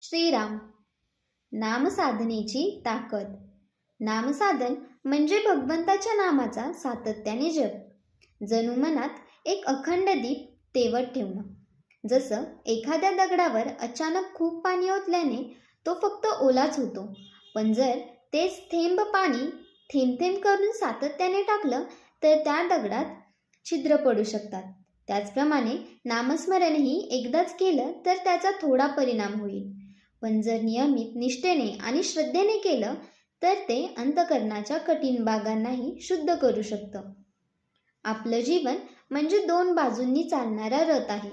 श्रीराम. नामसाधनेची ताकद. नामसाधन म्हणजे भगवंताच्या नामाचा सातत्याने जप. जणू मनात एक अखंड दीप तेवत ठेवणं. जसं एखाद्या दगडावर अचानक खूप पाणी ओतल्याने तो फक्त ओलाच होतो, पण जर तेच थेंब पाणी थेंब थेंब करून सातत्याने टाकलं तर त्या दगडात छिद्र पडू शकतात. त्याचप्रमाणे नामस्मरणही एकदाच केलं तर त्याचा थोडा परिणाम होईल, पण जर नियमित निष्ठेने आणि श्रद्धेने केलं तर ते अंतःकरणाच्या कठीण भागांनाही शुद्ध करू शकतं. आपलं जीवन म्हणजे दोन बाजूंनी चालणारा रथ आहे.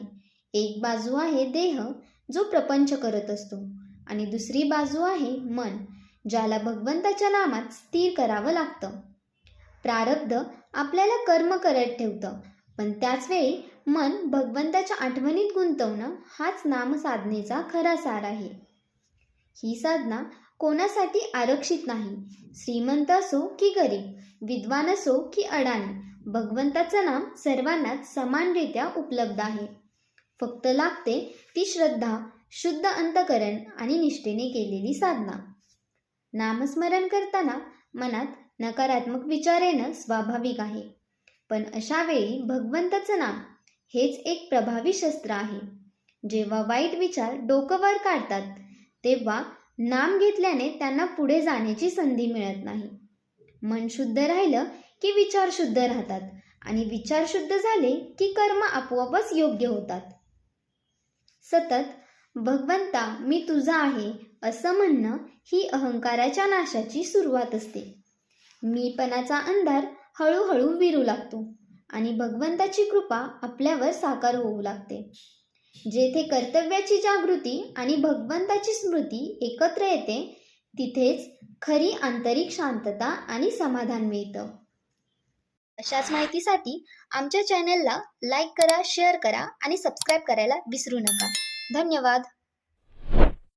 एक बाजू आहे देह, जो प्रपंच करत असतो, आणि दुसरी बाजू आहे मन, ज्याला भगवंताच्या नामात स्थिर करावं लागतं. प्रारब्ध आपल्याला कर्म करत ठेवतं, पण त्याच वेळी मन भगवंताच्या आठवणीत गुंतवणं हाच नामसाधनेचा खरा सार आहे. ही साधना कोणासाठी आरक्षित नाही. श्रीमंत असो की गरीब, विद्वान असो की अडाणी, भगवंताचं नाम सर्वांनाच समानरित्या उपलब्ध आहे. फक्त लागते ती श्रद्धा, शुद्ध अंतःकरण आणि निष्ठेने केलेली साधना. नामस्मरण करताना मनात नकारात्मक विचार येणं स्वाभाविक आहे, पण अशा वेळी भगवंताचं नाम हेच एक प्रभावी शस्त्र आहे. जेव्हा वाईट विचार डोकं वर काढतात तेव्हा नाम घेतल्याने त्यांना पुढे जाण्याची संधी मिळत नाही. मन शुद्ध राहिलं की विचार शुद्ध राहतात, आणि विचार शुद्ध झाले की कर्म आपोआपच योग्य होतात. सतत भगवंता मी तुझा आहे असं म्हणणं ही अहंकाराच्या नाशाची सुरुवात असते. मीपणाचा अंधार हळूहळू विरू लागतो आणि भगवंताची कृपा आपल्यावर साकार होऊ लागते. जेथे कर्तव्याची जागृती आणि भगवंताची स्मृती एकत्र येते, तिथेच खरी आंतरिक शांतता आणि समाधान मिळतं. अशाच माहितीसाठी आमच्या चॅनलला लाईक करा, शेअर करा आणि सबस्क्राईब करायला विसरू नका. धन्यवाद.